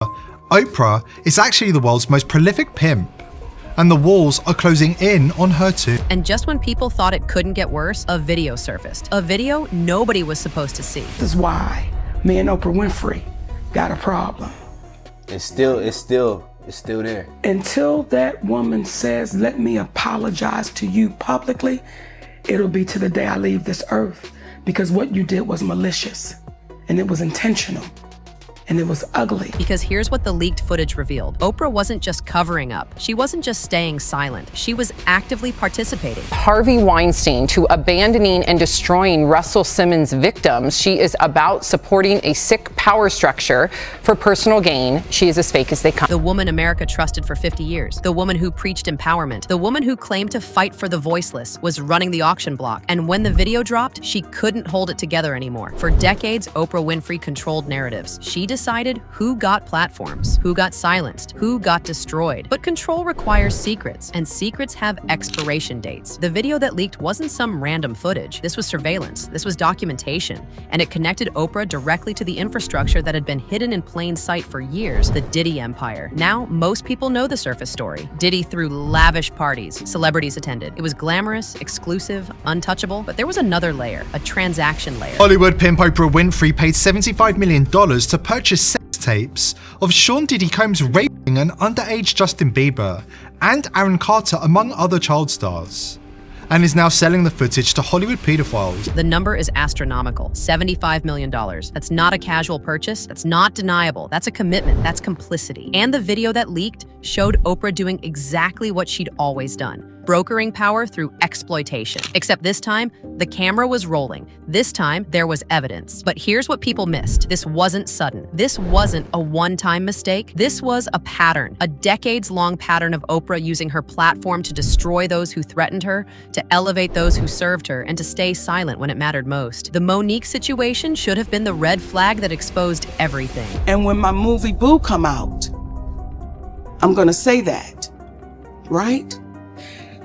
Oprah is actually the world's most prolific pimp, and the walls are closing in on her too. And just when people thought it couldn't get worse, a video surfaced. A video nobody was supposed to see. This is why me and Oprah Winfrey got a problem. It's still there. Until that woman says, let me apologize to you publicly, it'll be to the day I leave this earth. Because what you did was malicious, and it was intentional, and it was ugly. Because here's what the leaked footage revealed. Oprah wasn't just covering up. She wasn't just staying silent. She was actively participating. Harvey Weinstein to abandoning and destroying Russell Simmons' victims. She is about supporting a sick power structure for personal gain. She is as fake as they come. The woman America trusted for 50 years. The woman who preached empowerment. The woman who claimed to fight for the voiceless was running the auction block. And when the video dropped, she couldn't hold it together anymore. For decades, Oprah Winfrey controlled narratives. She decided who got platforms, who got silenced, who got destroyed. But control requires secrets, and secrets have expiration dates. The video that leaked wasn't some random footage. This was surveillance. This was documentation. And it connected Oprah directly to the infrastructure that had been hidden in plain sight for years, the Diddy empire. Now, most people know the surface story. Diddy threw lavish parties. Celebrities attended. It was glamorous, exclusive, untouchable, but there was another layer, a transaction layer. Hollywood pimp Oprah Winfrey paid $75 million to purchase sex tapes of Sean Diddy Combs raping an underage Justin Bieber and Aaron Carter, among other child stars, and is now selling the footage to Hollywood pedophiles. The number is astronomical, $75 million. That's not a casual purchase. That's not deniable. That's a commitment. That's complicity. And the video that leaked showed Oprah doing exactly what she'd always done. Brokering power through exploitation. Except this time, the camera was rolling. This time, there was evidence. But here's what people missed. This wasn't sudden. This wasn't a one-time mistake. This was a pattern, a decades-long pattern of Oprah using her platform to destroy those who threatened her, to elevate those who served her, and to stay silent when it mattered most. The Monique situation should have been the red flag that exposed everything. And when my movie Boo come out, I'm gonna say that, right?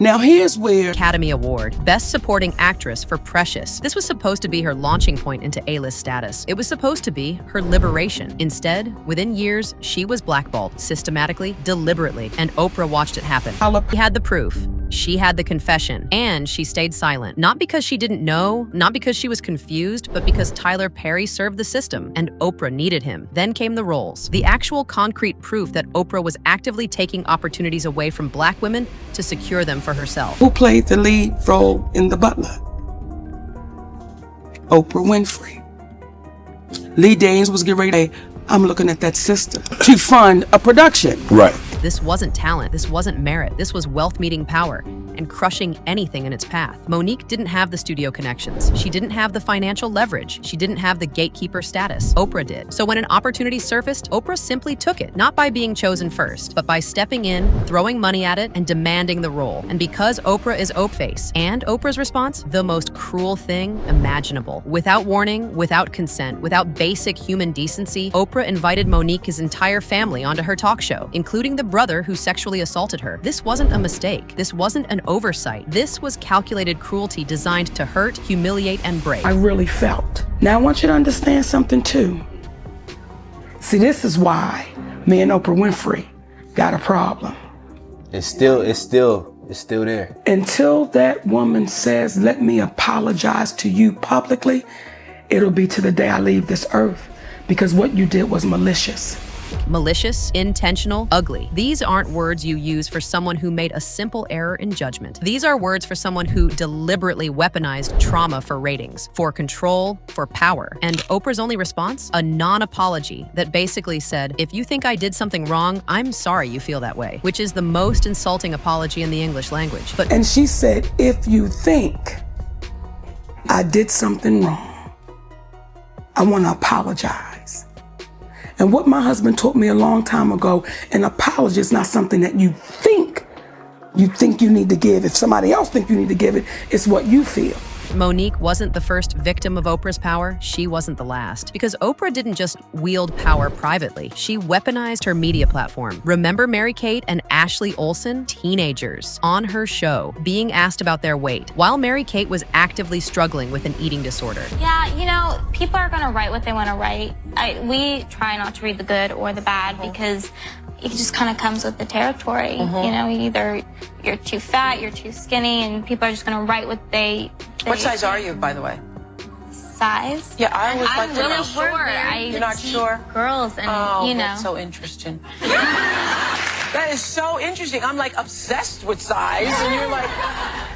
Now here's where Academy Award, Best Supporting Actress for Precious. This was supposed to be her launching point into A-list status. It was supposed to be her liberation. Instead, within years, she was blackballed, systematically, deliberately, and Oprah watched it happen. She had the proof. She had the confession, and she stayed silent. Not because she didn't know, not because she was confused, but because Tyler Perry served the system, and Oprah needed him. Then came the roles. The actual concrete proof that Oprah was actively taking opportunities away from Black women to secure them for herself. Who played the lead role in The Butler? Oprah Winfrey. Lee Danes was getting ready to say, I'm looking at that sister to fund a production. Right. This wasn't talent, this wasn't merit, this was wealth meeting power and crushing anything in its path. Monique didn't have the studio connections. She didn't have the financial leverage. She didn't have the gatekeeper status. Oprah did. So when an opportunity surfaced, Oprah simply took it, not by being chosen first, but by stepping in, throwing money at it, and demanding the role. And because Oprah is Oprah's, and Oprah's response, the most cruel thing imaginable. Without warning, without consent, without basic human decency, Oprah invited Monique's entire family onto her talk show, including the brother who sexually assaulted her. This wasn't a mistake. This wasn't an oversight. This was calculated cruelty designed to hurt, humiliate, and break. I really felt. Now I want you to understand something too. See, this is why me and Oprah Winfrey got a problem. It's still there. Until that woman says, let me apologize to you publicly, it'll be to the day I leave this earth. Because what you did was malicious. Malicious, intentional, ugly. These aren't words you use for someone who made a simple error in judgment. These are words for someone who deliberately weaponized trauma for ratings, for control, for power. And Oprah's only response? A non-apology that basically said, if you think I did something wrong, I'm sorry you feel that way, which is the most insulting apology in the English language. And she said, if you think I did something wrong, I want to apologize. And what my husband taught me a long time ago, an apology is not something that you think you need to give. If somebody else thinks you need to give it, it's what you feel. Monique wasn't the first victim of Oprah's power. She wasn't the last. Because Oprah didn't just wield power privately. She weaponized her media platform. Remember Mary-Kate and Ashley Olsen? Teenagers on her show being asked about their weight while Mary-Kate was actively struggling with an eating disorder. Yeah, you know, people are gonna write what they want to write. We try not to read the good or the bad because it just kind of comes with the territory. You know, either you're too fat, you're too skinny, and people are just gonna write what they What size are you, by the way? size. Yeah, I always like I'm to really know. short. You're not sure? Girls, and Oh, you know. that's so interesting. That is so interesting. I'm like obsessed with size, and you're like,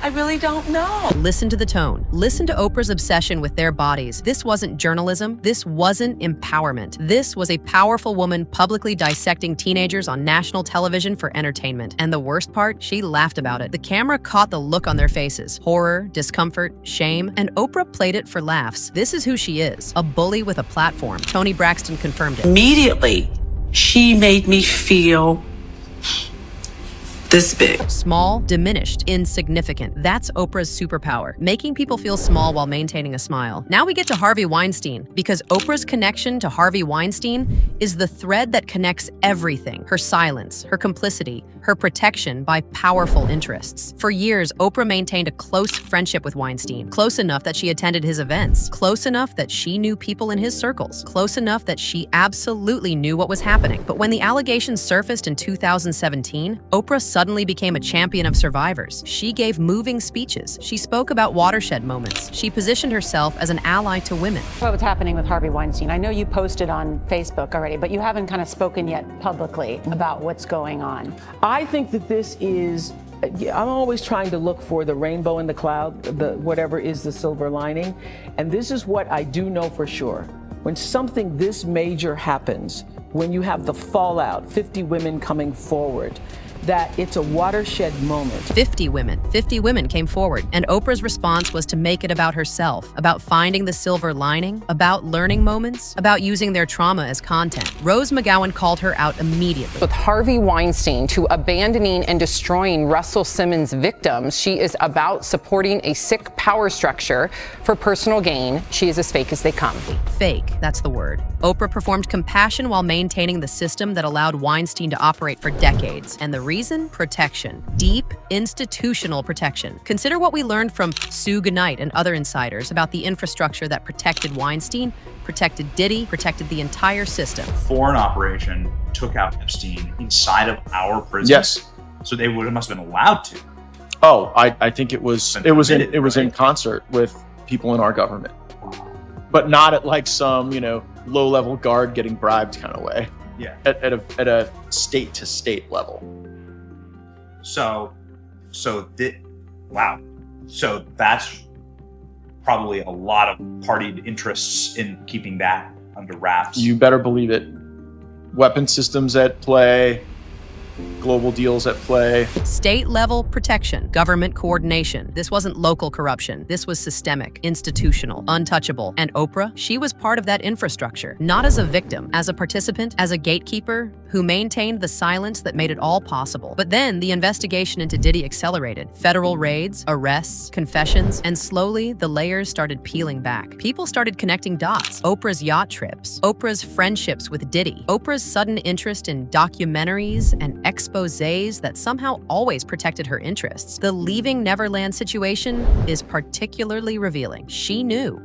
I really don't know. Listen to the tone. Listen to Oprah's obsession with their bodies. This wasn't journalism. This wasn't empowerment. This was a powerful woman publicly dissecting teenagers on national television for entertainment. And the worst part, she laughed about it. The camera caught the look on their faces. Horror, discomfort, shame, and Oprah played it for laughs. This is who she is, a bully with a platform. Toni Braxton confirmed it. Immediately, she made me feel this big. Small, diminished, insignificant. That's Oprah's superpower, making people feel small while maintaining a smile. Now we get to Harvey Weinstein, because Oprah's connection to Harvey Weinstein is the thread that connects everything. Her silence, her complicity, her protection by powerful interests. For years, Oprah maintained a close friendship with Weinstein, close enough that she attended his events, close enough that she knew people in his circles, close enough that she absolutely knew what was happening. But when the allegations surfaced in 2017, Oprah suddenly became a champion of survivors. She gave moving speeches. She spoke about watershed moments. She positioned herself as an ally to women. What was happening with Harvey Weinstein? I know you posted on Facebook already, but you haven't kind of spoken yet publicly about what's going on. I think that this is, I'm always trying to look for the rainbow in the cloud, whatever is the silver lining. And this is what I do know for sure. When something this major happens, when you have the fallout, 50 women coming forward, that it's a watershed moment. 50 women came forward, and Oprah's response was to make it about herself, about finding the silver lining, about learning moments, about using their trauma as content. Rose McGowan called her out immediately. With Harvey Weinstein to abandoning and destroying Russell Simmons' victims, she is about supporting a sick power structure for personal gain. She is as fake as they come. Fake, that's the word. Oprah performed compassion while maintaining the system that allowed Weinstein to operate for decades. And the reason? Protection. Deep, institutional protection. Consider what we learned from Sue Goodnight and other insiders about the infrastructure that protected Weinstein, protected Diddy, protected the entire system. Foreign operation took out Epstein inside of our prison. Yes. So they must have been allowed to. Oh, I think it was in concert with people in our government, but not at like some low-level guard getting bribed kind of way. Yeah. At a state to state level. So that's probably a lot of party interests in keeping that under wraps. You better believe it. Weapon systems at play, global deals at play. State-level protection, government coordination. This wasn't local corruption. This was systemic, institutional, untouchable. And Oprah, she was part of that infrastructure, not as a victim, as a participant, as a gatekeeper who maintained the silence that made it all possible. But then the investigation into Diddy accelerated. Federal raids, arrests, confessions, and slowly the layers started peeling back. People started connecting dots. Oprah's yacht trips, Oprah's friendships with Diddy, Oprah's sudden interest in documentaries and exposés that somehow always protected her interests. The Leaving Neverland situation is particularly revealing. She knew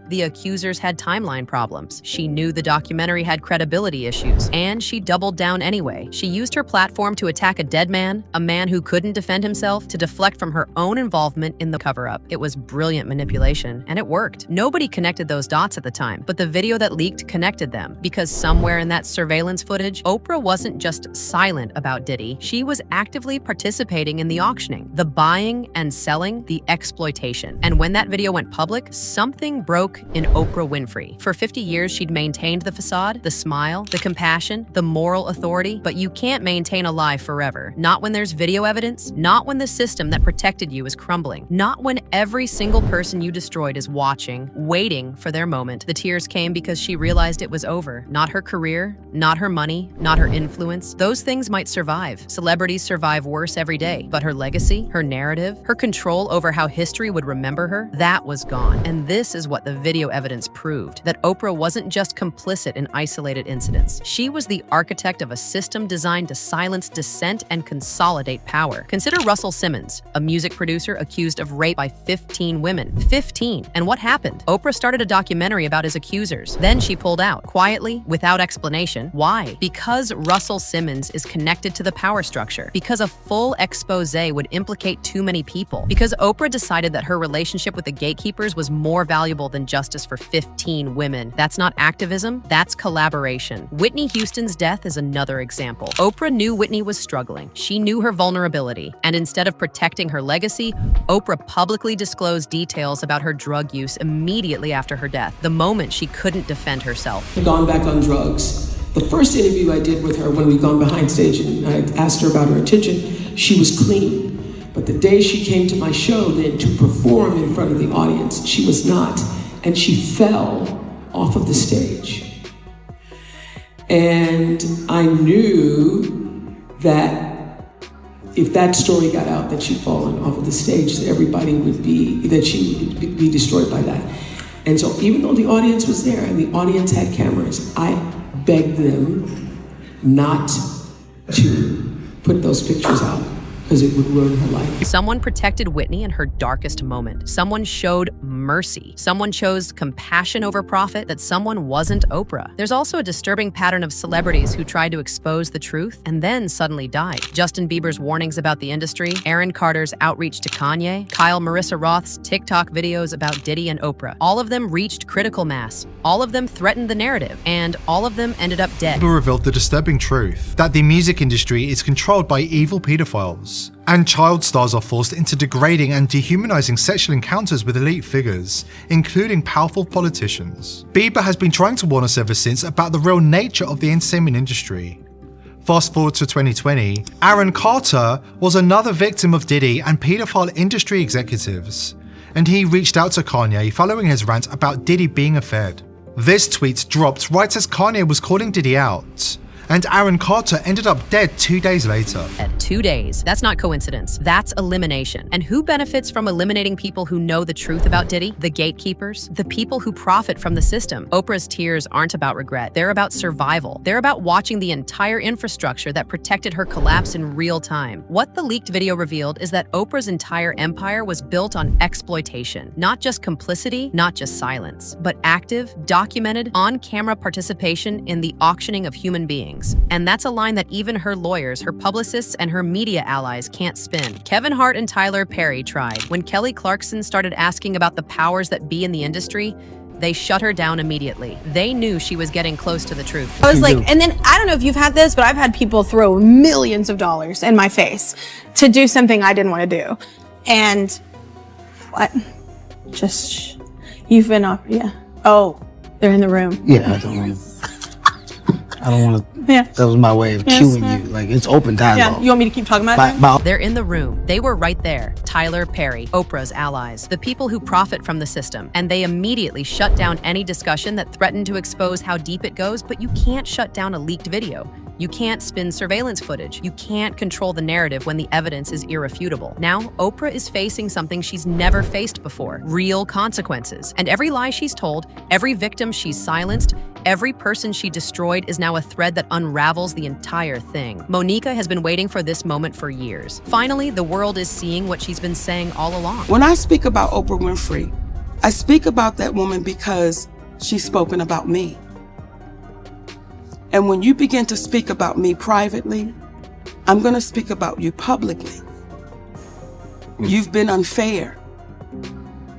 the accusers had timeline problems. She knew the documentary had credibility issues, and she doubled down anyway. She used her platform to attack a dead man, a man who couldn't defend himself, to deflect from her own involvement in the cover-up. It was brilliant manipulation, and it worked. Nobody connected those dots at the time, but the video that leaked connected them, because somewhere in that surveillance footage, Oprah wasn't just silent about Diddy. She was actively participating in the auctioning, the buying and selling, the exploitation. And when that video went public, something broke in Oprah Winfrey. For 50 years, she'd maintained the facade, the smile, the compassion, the moral authority, but you can't maintain a lie forever. Not when there's video evidence, not when the system that protected you is crumbling, not when every single person you destroyed is watching, waiting for their moment. The tears came because she realized it was over. Not her career, not her money, not her influence. Those things things might survive. Celebrities survive worse every day. But her legacy, her narrative, her control over how history would remember her, that was gone. And this is what the video evidence proved, that Oprah wasn't just complicit in isolated incidents. She was the architect of a system designed to silence dissent and consolidate power. Consider Russell Simmons, a music producer accused of rape by 15 women. 15. And what happened? Oprah started a documentary about his accusers. Then she pulled out, quietly, without explanation. Why? Because Russell Simmons is connected to the power structure. Because a full expose would implicate too many people. Because Oprah decided that her relationship with the gatekeepers was more valuable than justice for 15 women. That's not activism, that's collaboration. Whitney Houston's death is another example. Oprah knew Whitney was struggling. She knew her vulnerability. And instead of protecting her legacy, Oprah publicly disclosed details about her drug use immediately after her death, the moment she couldn't defend herself. Gone back on drugs. The first interview I did with her when we'd gone behind stage and I asked her about her attention, she was clean. But the day she came to my show then to perform in front of the audience, she was not. And she fell off of the stage. And I knew that if that story got out that she'd fallen off of the stage, that she would be destroyed by that. And so even though the audience was there and the audience had cameras, I begged them not to put those pictures out because it would ruin her life. Someone protected Whitney in her darkest moment. Someone showed mercy. Someone chose compassion over profit, that someone wasn't Oprah. There's also a disturbing pattern of celebrities who tried to expose the truth and then suddenly died. Justin Bieber's warnings about the industry, Aaron Carter's outreach to Kanye, Kyle Marissa Roth's TikTok videos about Diddy and Oprah. All of them reached critical mass. All of them threatened the narrative, and all of them ended up dead. Bieber revealed the disturbing truth that the music industry is controlled by evil pedophiles, and child stars are forced into degrading and dehumanizing sexual encounters with elite figures, including powerful politicians. Bieber has been trying to warn us ever since about the real nature of the entertainment industry. Fast forward to 2020, Aaron Carter was another victim of Diddy and pedophile industry executives, and he reached out to Kanye following his rant about Diddy being a fed. This tweet dropped right as Kanye was calling Diddy out, and Aaron Carter ended up dead 2 days later. 2 days. That's not coincidence. That's elimination. And who benefits from eliminating people who know the truth about Diddy? The gatekeepers, the people who profit from the system. Oprah's tears aren't about regret. They're about survival. They're about watching the entire infrastructure that protected her collapse in real time. What the leaked video revealed is that Oprah's entire empire was built on exploitation. Not just complicity, not just silence, but active, documented, on-camera participation in the auctioning of human beings. And that's a line that even her lawyers, her publicists, and her media allies can't spin. Kevin Hart and Tyler Perry tried. When Kelly Clarkson started asking about the powers that be in the industry, they shut her down immediately. They knew she was getting close to the truth. I was like, and then I don't know if you've had this, but I've had people throw millions of dollars in my face to do something I didn't want to do. And what? Just, you've been off, yeah. Oh, they're in the room. Yeah, I don't want to. Yeah. That was my way of cueing you. Like, it's open dialogue. Yeah, you want me to keep talking about it? They're in the room. They were right there. Tyler Perry, Oprah's allies, the people who profit from the system. And they immediately shut down any discussion that threatened to expose how deep it goes, but you can't shut down a leaked video. You can't spin surveillance footage. You can't control the narrative when the evidence is irrefutable. Now, Oprah is facing something she's never faced before, real consequences. And every lie she's told, every victim she's silenced, every person she destroyed is now a thread that unravels the entire thing. Monica has been waiting for this moment for years. Finally, the world is seeing what she's been saying all along. When I speak about Oprah Winfrey, I speak about that woman because she's spoken about me. And when you begin to speak about me privately, I'm going to speak about you publicly. You've been unfair.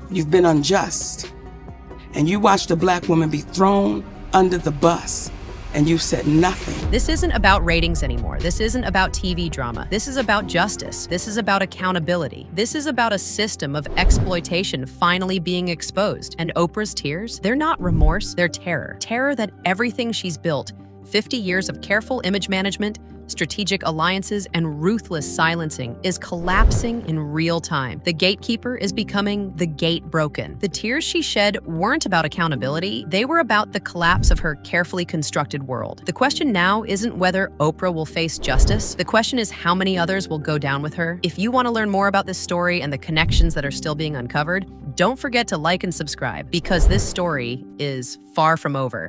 You've been unjust. And you watched a Black woman be thrown under the bus, and you said nothing. This isn't about ratings anymore. This isn't about TV drama. This is about justice. This is about accountability. This is about a system of exploitation finally being exposed. And Oprah's tears, they're not remorse, they're terror. Terror that everything she's built, 50 years of careful image management, strategic alliances, and ruthless silencing is collapsing in real time. The gatekeeper is becoming the gate broken. The tears she shed weren't about accountability, they were about the collapse of her carefully constructed world. The question now isn't whether Oprah will face justice. The question is how many others will go down with her. If you want to learn more about this story and the connections that are still being uncovered, don't forget to like and subscribe because this story is far from over.